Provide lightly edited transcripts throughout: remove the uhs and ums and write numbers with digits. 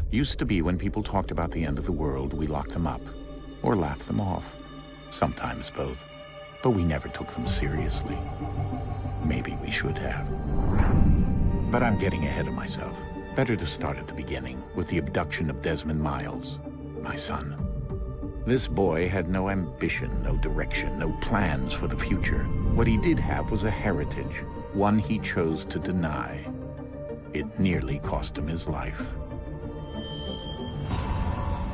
Used to be when people talked about the end of the world, we locked them up, or laughed them off. Sometimes both. But we never took them seriously. Maybe we should have. But I'm getting ahead of myself. Better to start at the beginning, with the abduction of Desmond Miles, my son. This boy had no ambition, no direction, no plans for the future. What he did have was a heritage, one he chose to deny. It nearly cost him his life.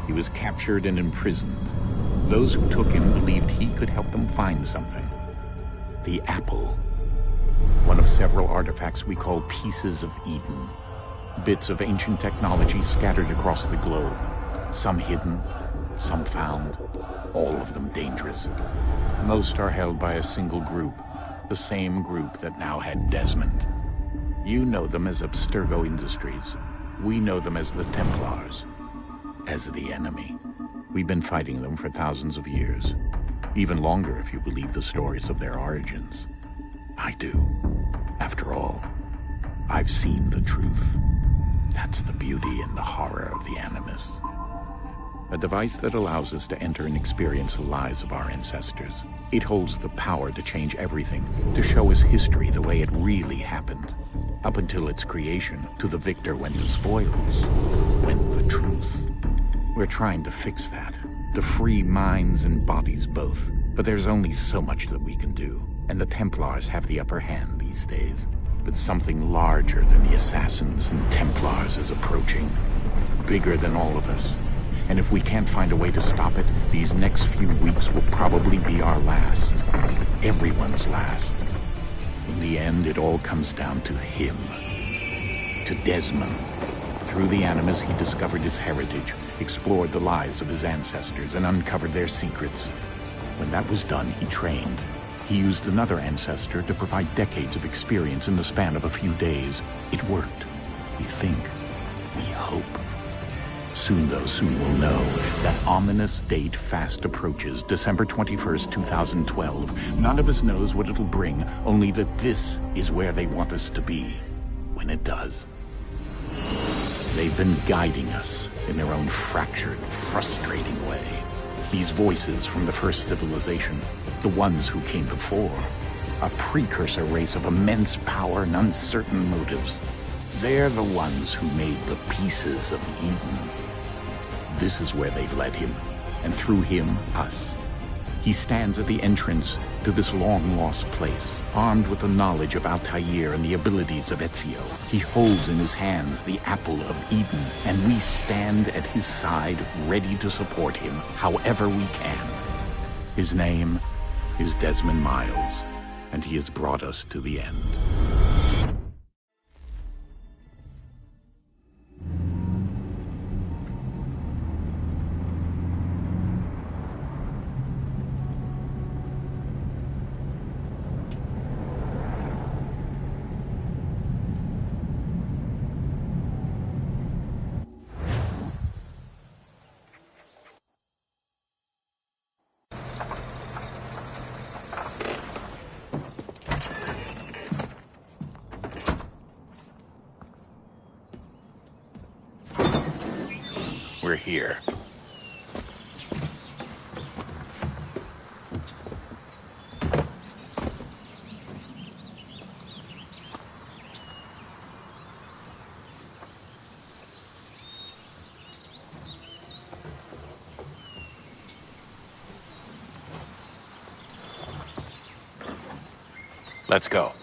He was captured and imprisoned. Those who took him believed he could help them find something. The apple. One of several artifacts we call pieces of Eden. Bits of ancient technology scattered across the globe. Some hidden, some found, all of them dangerous. Most are held by a single group, the same group that now had Desmond. You know them as Abstergo Industries. We know them as the Templars. As the enemy. We've been fighting them for thousands of years. Even longer if you believe the stories of their origins. I do. After all, I've seen the truth. That's the beauty and the horror of the Animus. A device that allows us to enter and experience the lives of our ancestors. It holds the power to change everything, to show us history the way it really happened. Up until its creation, to the victor went the spoils, went the truth. We're trying to fix that, to free minds and bodies both. But there's only so much that we can do, and the Templars have the upper hand these days. But something larger than the Assassins and Templars is approaching, bigger than all of us. And if we can't find a way to stop it, these next few weeks will probably be our last. Everyone's last. In the end, it all comes down to him. To Desmond. Through the Animus, he discovered his heritage, explored the lives of his ancestors, and uncovered their secrets. When that was done, he trained. He used another ancestor to provide decades of experience in the span of a few days. It worked. We think. We hope. Soon, though, soon we'll know. That ominous date fast approaches, December 21st, 2012. None of us knows what it'll bring, only that this is where they want us to be. When it does. They've been guiding us in their own fractured, frustrating way. These voices from the first civilization, the ones who came before, a precursor race of immense power and uncertain motives. They're the ones who made the pieces of Eden. This is where they've led him, and through him, us. He stands at the entrance to this long-lost place, armed with the knowledge of Altair and the abilities of Ezio. He holds in his hands the apple of Eden, and we stand at his side, ready to support him however we can. His name is Desmond Miles, and he has brought us to the end. We're here. Let's go.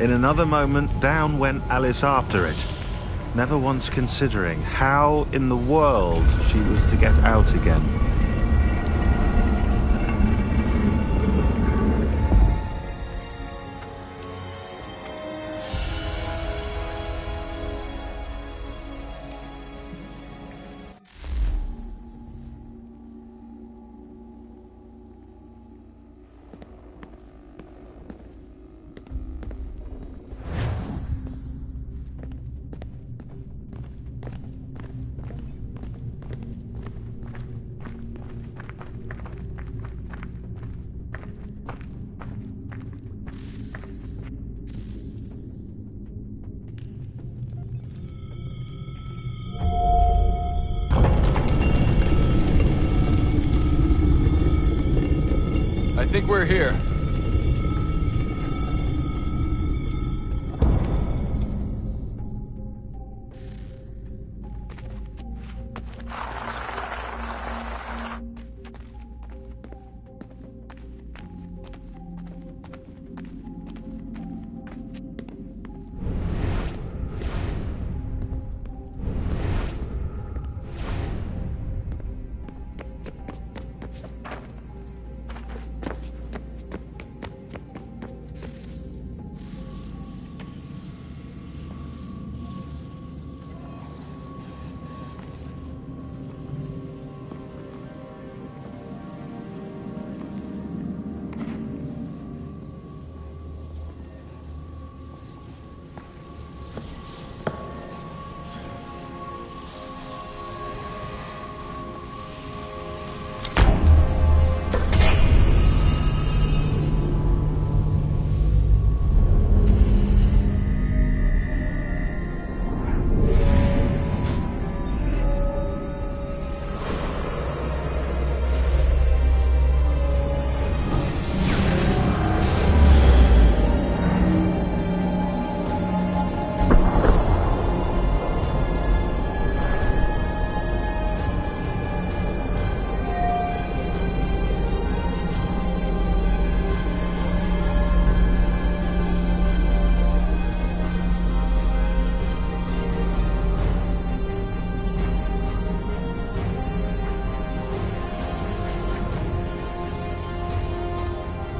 In another moment, down went Alice after it, never once considering how in the world she was to get out again. I think we're here.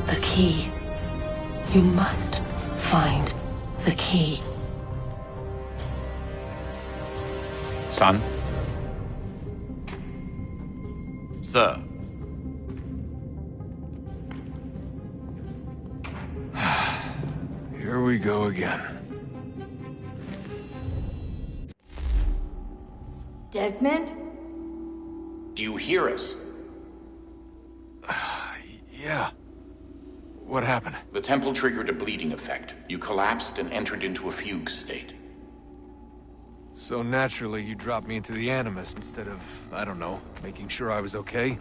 The key. You must find the key. Son? Sir. Here we go again. Desmond? Do you hear us? Yeah. What happened? The temple triggered a bleeding effect. You collapsed and entered into a fugue state. So naturally, you dropped me into the Animus instead of, I don't know, making sure I was okay?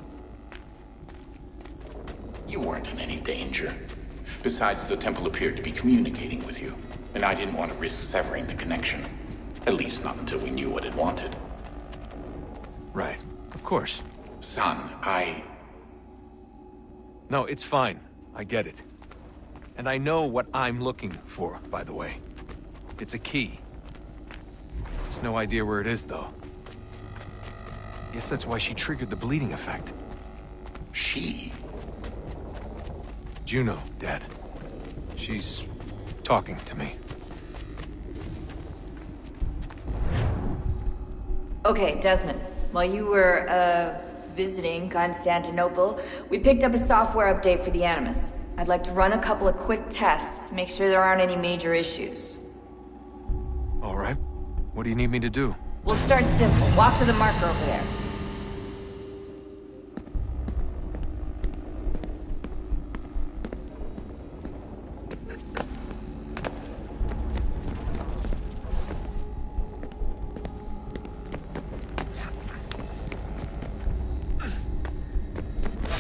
You weren't in any danger. Besides, the temple appeared to be communicating with you, and I didn't want to risk severing the connection. At least not until we knew what it wanted. Right. Of course. Son, No, it's fine. I get it. And I know what I'm looking for, by the way. It's a key. There's no idea where it is, though. Guess that's why she triggered the bleeding effect. She? Juno, Dad. She's talking to me. Okay, Desmond. While you were, visiting Constantinople, we picked up a software update for the Animus. I'd like to run a couple of quick tests, make sure there aren't any major issues. All right. What do you need me to do? We'll start simple. Walk to the marker over there.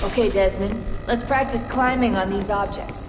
Okay, Desmond. Let's practice climbing on these objects.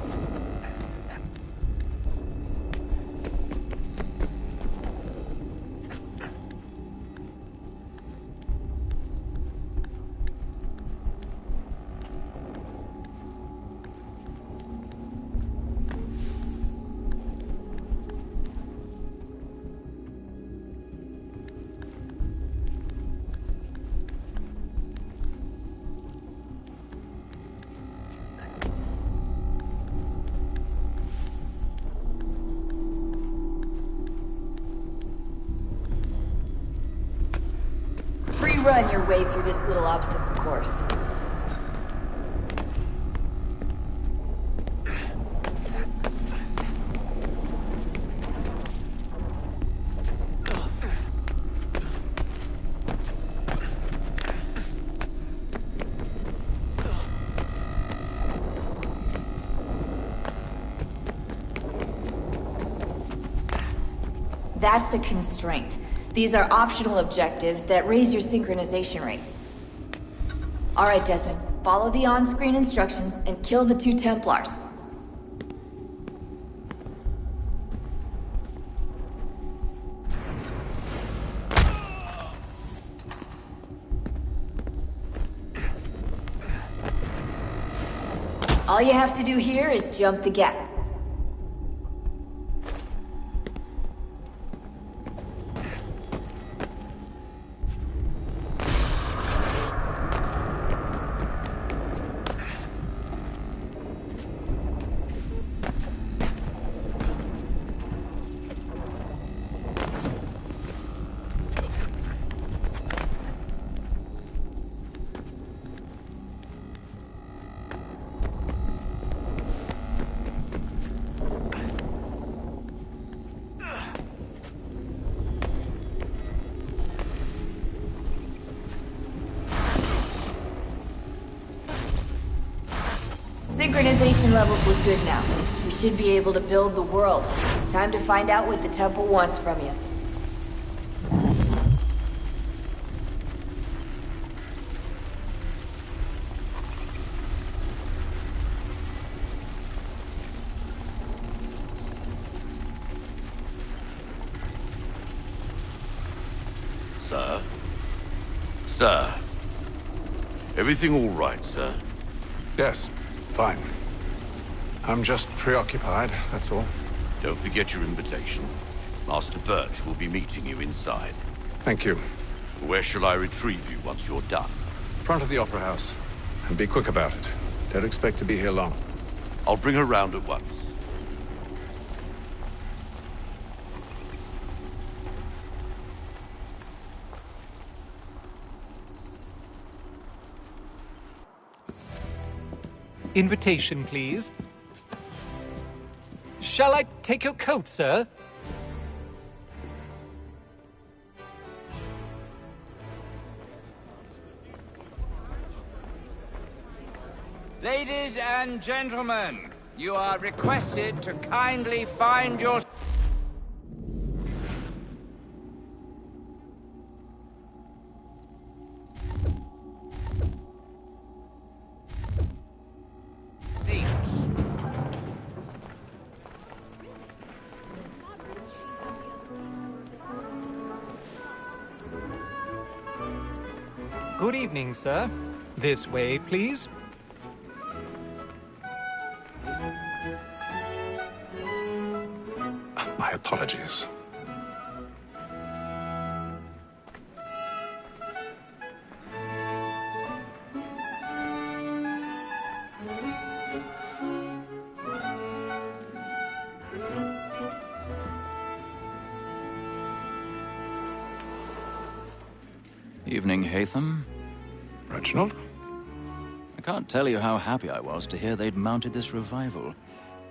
run your way through this little obstacle course. That's a constraint. These are optional objectives that raise your synchronization rate. Alright, Desmond. Follow the on-screen instructions and kill the 2 Templars. All you have to do here is jump the gap. Synchronization levels look good now. We should be able to build the world. Time to find out what the temple wants from you. Sir? Sir? Everything all right, sir? Yes, fine. I'm just preoccupied, that's all. Don't forget your invitation. Master Birch will be meeting you inside. Thank you. Where shall I retrieve you once you're done? Front of the Opera House. And be quick about it. Don't expect to be here long. I'll bring her round at once. Invitation, please. Shall I take your coat, sir? Ladies and gentlemen, you are requested to kindly find your... Good evening, sir. This way, please. My apologies. Evening, Hatham. Reginald? I can't tell you how happy I was to hear they'd mounted this revival.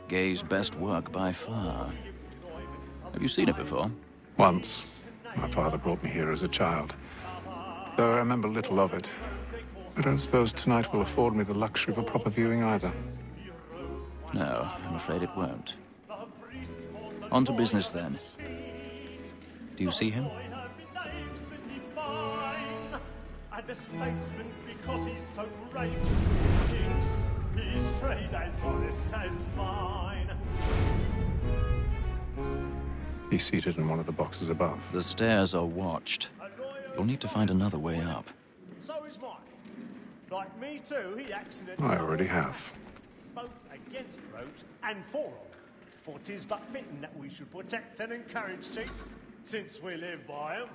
Gay's best work by far. Have you seen it before? Once. My father brought me here as a child. Though I remember little of it. I don't suppose tonight will afford me the luxury of a proper viewing either. No, I'm afraid it won't. On to business, then. Do you see him? The statesman, because he's so great, thinks his trade as honest as mine. He's seated in one of the boxes above. The stairs are watched. You'll need to find another way up. So is mine. Like me too, he accidentally... I already have. Both against roads and for them. For 'tis but fitting that we should protect and encourage cheats, since we live by them.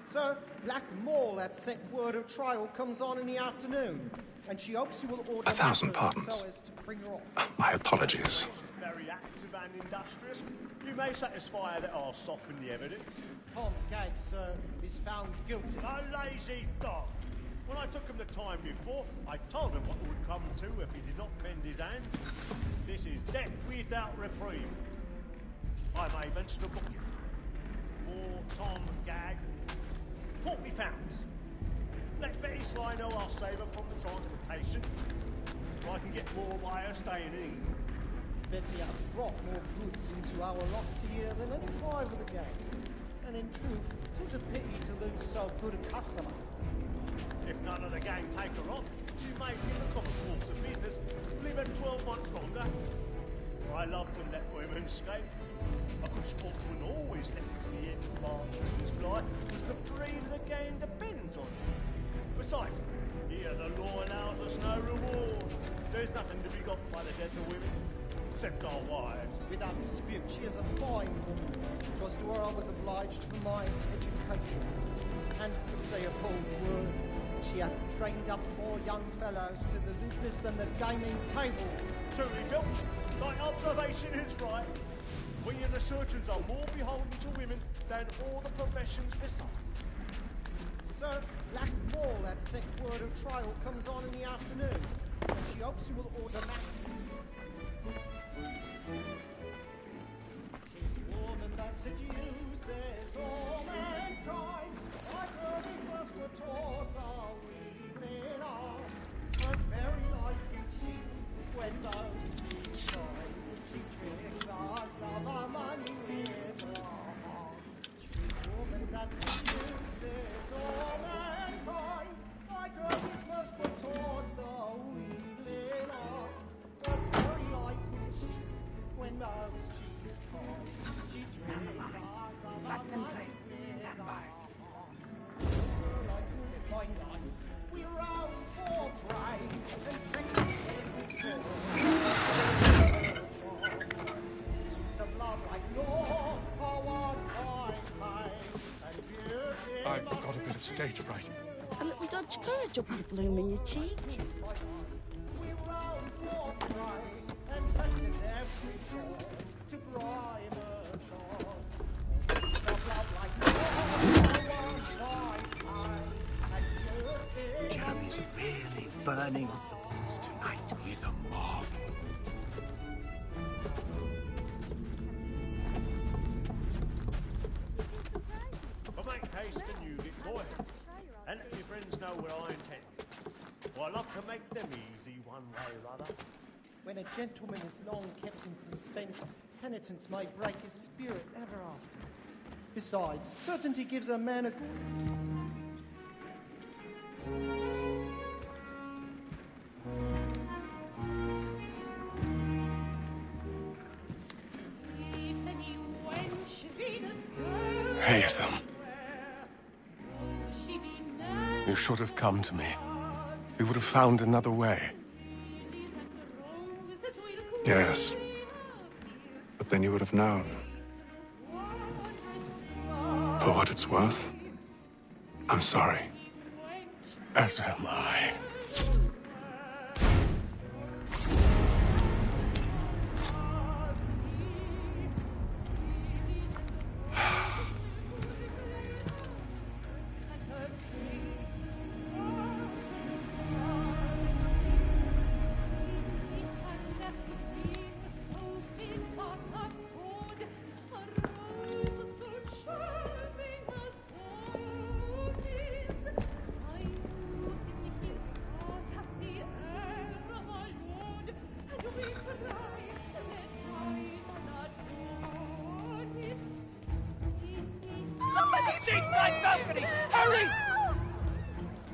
Sir, Black Mall had set word of trial comes on in the afternoon, and she hopes you will order... 1,000 pardons. So as to bring her off. My apologies. very active and industrious. You may satisfy that I'll soften the evidence. Tom Gag, sir, is found guilty. A lazy dog! When I took him the time before, I told him what would come to if he did not mend his hand. This is death without reprieve. I may venture to book you. For Tom Gag, £40. Let Betty Sly know I'll save her from the transportation, so I can get more by her staying in England. Betty hath brought more goods into our loft here than any five of the gang. And in truth, 'tis a pity to lose so good a customer. If none of the gang take her on, she may, in the common course of business, live her 12 months longer. I love to let women escape. A good sportsman always lets the end partridges fly, because the breed of the game depends on it. Besides, here the law allows us no reward. There's nothing to be got by the death of women, except our wives. Without dispute, she is a fine woman. Because to her I was obliged for my education. And to say a bold word, she hath trained up more young fellows to the business than the gaming table. Truly, Filch, thy observation is right. We and the surgeons are more beholden to women than all the professions besides. Sir, Black Ball, that set word of trial, comes on in the afternoon. And she hopes you will order matter. 'Tis woman that seduces all mankind. Like her we first were taught our evening on. But very nice to cheat when those she tries. She tricks us of our money with her hearts. 'Tis woman that seduces all mankind. Like her we first were taught our evening on. But very nice to cheat when those she's caught. She tricks us of our money with her hearts. Like is my night, we rouse for prey and drink of love like yours, I've got a bit of stage fright. A little Dutch courage will put a bloom in your cheek. we rouse for prey and touches every shore to bribe a shore. Of love like yours, Jeremy's really burning up the boards tonight. He's a marvel. But make haste and use it, boy. And let your friends know what I intend. For I love to make them easy one way or other. when a gentleman is long kept in suspense, penitence may break his spirit ever after. Besides, certainty gives a man a good... Haytham. You should have come to me. We would have found another way. Yes. But then you would have known. For what it's worth, I'm sorry. As am I. Stateside balcony! Hurry!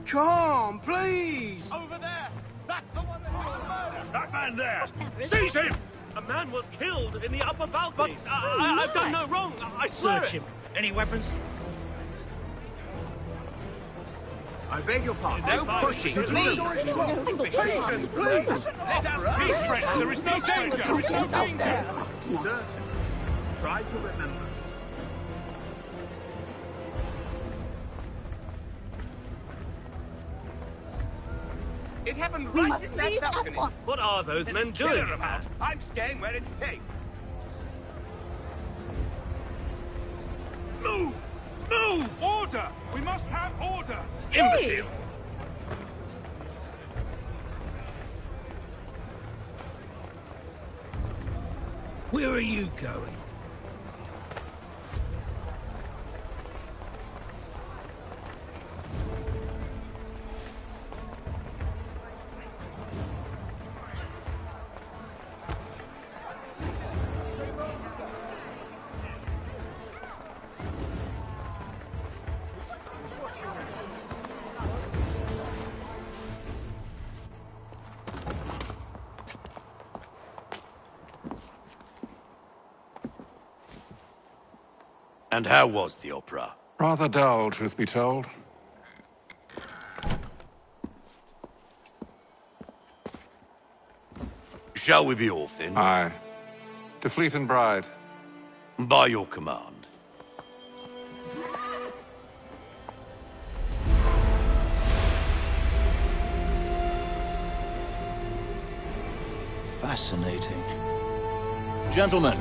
Come, please! Over there! That's the one that was murdered! That man there! Seize him! A man was killed in the upper balcony. But I've done no wrong. I swear Search him. Any weapons? I beg your pardon. No pushing, please. Patience, please. Let us Peace, friends. There is no danger. There is no danger. Sir, try to remember. It happened We right must in that leave at balcony. once. What are those There's men a killer doing? about. I'm staying where it's safe. Move! Move! Order! We must have order! Hey! Imbecile! Where are you going? And how was the opera? Rather dull, truth be told. Shall we be off then? Aye. To Fleet and Bride. By your command. Fascinating. Gentlemen,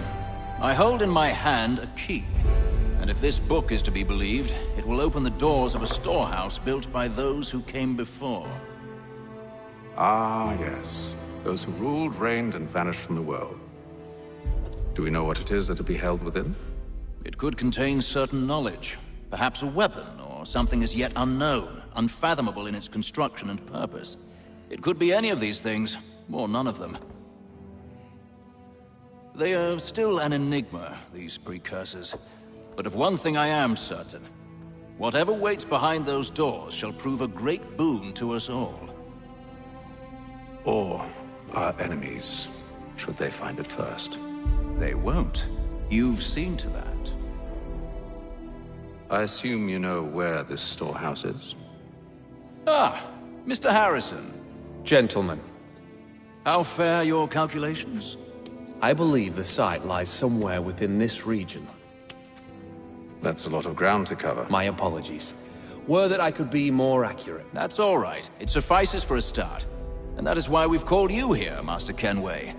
I hold in my hand a key. And if this book is to be believed, it will open the doors of a storehouse built by those who came before. Ah, yes. Those who ruled, reigned, and vanished from the world. Do we know what it is that will be held within? It could contain certain knowledge. Perhaps a weapon, or something as yet unknown, unfathomable in its construction and purpose. It could be any of these things, or none of them. They are still an enigma, these precursors. But of one thing I am certain. Whatever waits behind those doors shall prove a great boon to us all. Or our enemies, should they find it first. They won't. You've seen to that. I assume you know where this storehouse is? Ah, Mr. Harrison. Gentlemen, How fare your calculations? I believe the site lies somewhere within this region. That's a lot of ground to cover. My apologies. Were that I could be more accurate. That's all right. It suffices for a start. And that is why we've called you here, Master Kenway.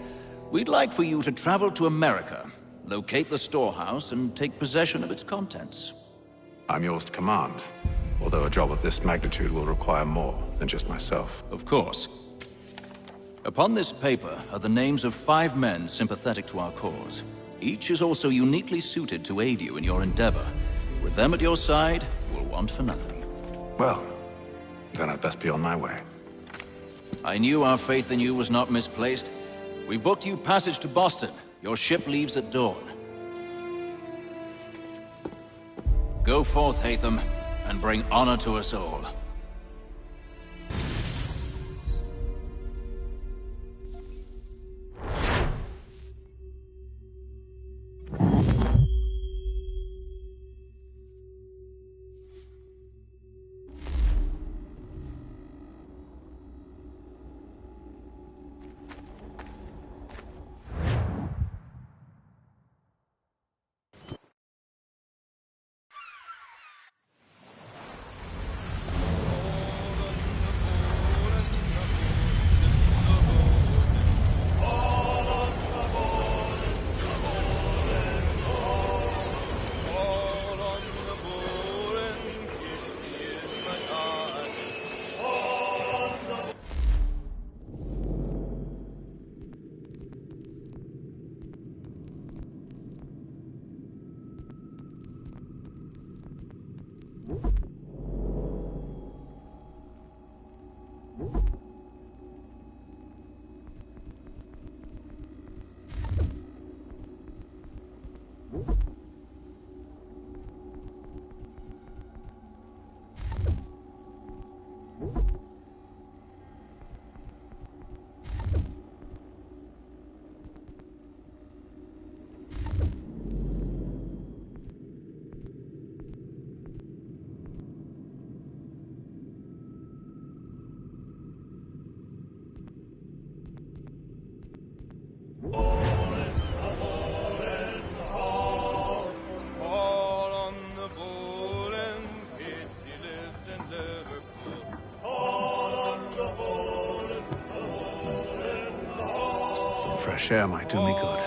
We'd like for you to travel to America, locate the storehouse, and take possession of its contents. I'm yours to command, although a job of this magnitude will require more than just myself. Of course. Upon this paper are the names of 5 men sympathetic to our cause. Each is also uniquely suited to aid you in your endeavor. With them at your side, you'll want for nothing. Well, then I'd best be on my way. I knew our faith in you was not misplaced. We've booked you passage to Boston. Your ship leaves at dawn. Go forth, Hatham, and bring honor to us all. Some fresh air might do me good.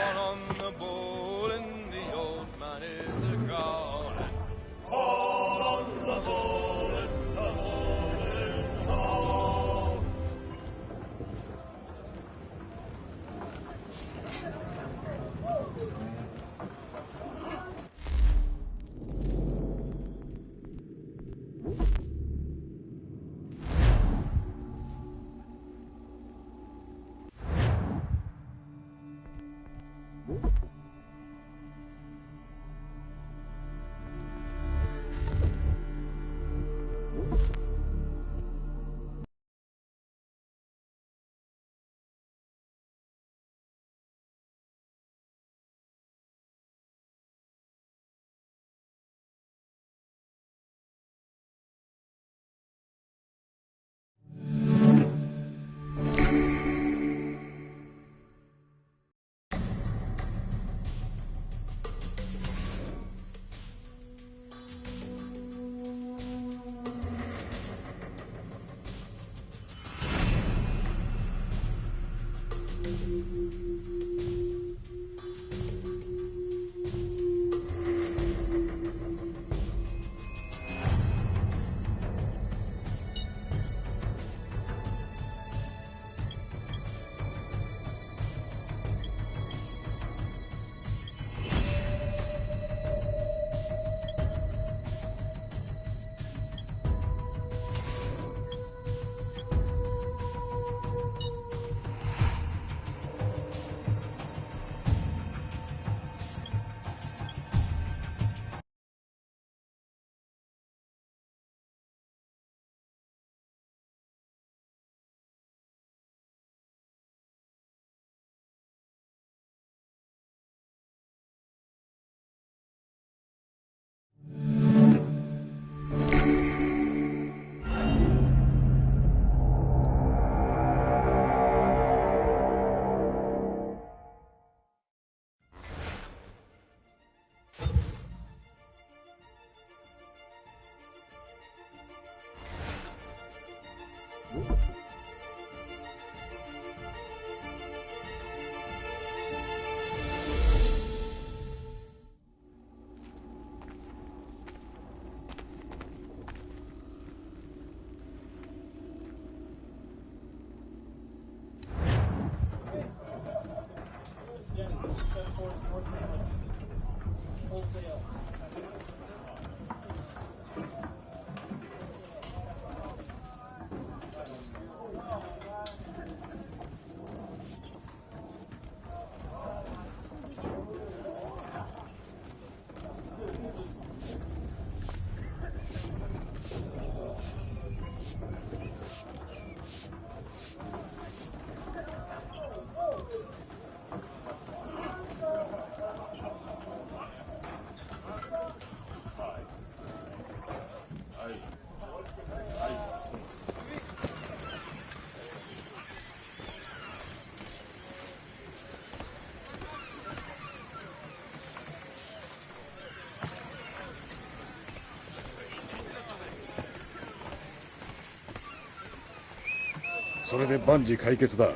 それで万事解決だ。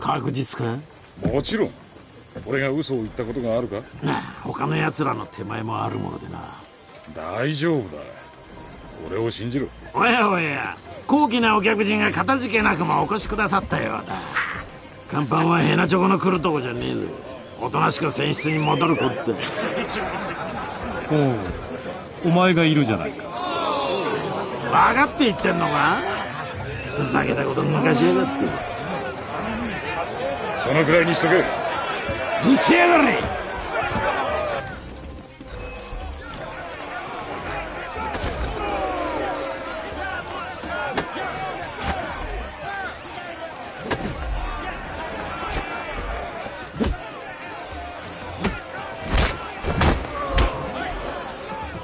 確実か？もちろん。俺が嘘を言ったことがあるか？なあ、他の奴らの手前もあるものでな。大丈夫だ。俺を信じろ。おやおや、高貴なお客人がかたじけなくもお越しくださったようだ。甲板はヘナチョコの来るとこじゃねえぞ。おとなしく船室に戻るこって。お前がいるじゃないか。分かって言ってんのか？ふざけたこと抜かしやがって。そのくらいにしとけ。うせやがれ。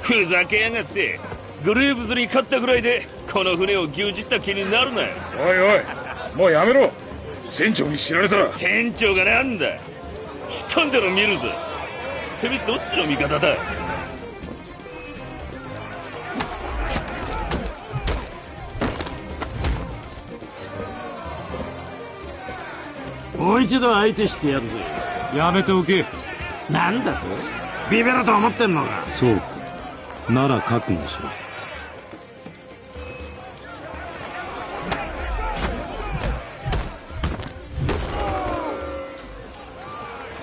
ふざけやがって。グレーブズに勝ったぐらいでこの船を牛耳った気になるな。おいおい、もうやめろ。船長に知られたら。船長がなんだ。引っ込んでろ見るぞ。てめえどっちの味方だ。もう一度相手してやるぜ。やめておけ。なんだと？ビビると思ってんのか？そうか。なら覚悟しろ。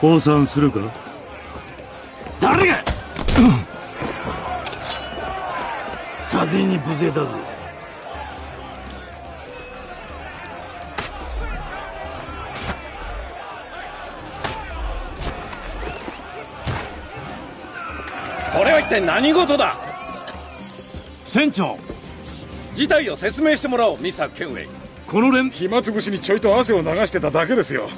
降参するか？誰が？風に無勢だぜ。これは一体何事だ？船長、事態を説明してもらおう、ミスター・ケンウェイ。この連暇つぶしにちょいと汗を流してただけですよ。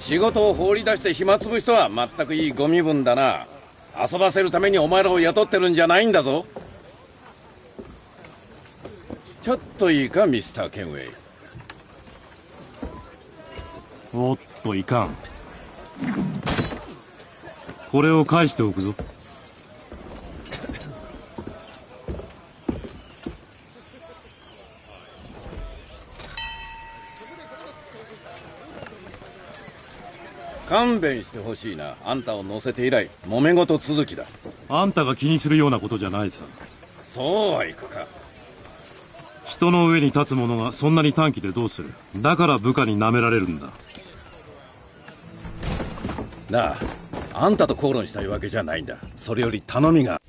仕事を放り出して暇つぶしとは全くいいご身分だな。遊ばせるためにお前らを雇ってるんじゃないんだぞ。ちょっといいか、ミスター・ケンウェイ。おっといかん。これを返しておくぞ。勘弁してほしいな。あんたを乗せて以来揉め事続きだ。あんたが気にするようなことじゃないさ。そうはいくか。人の上に立つ者がそんなに短気でどうする。だから部下に舐められるんだ。なあ、あんたと口論したいわけじゃないんだ。それより頼みが。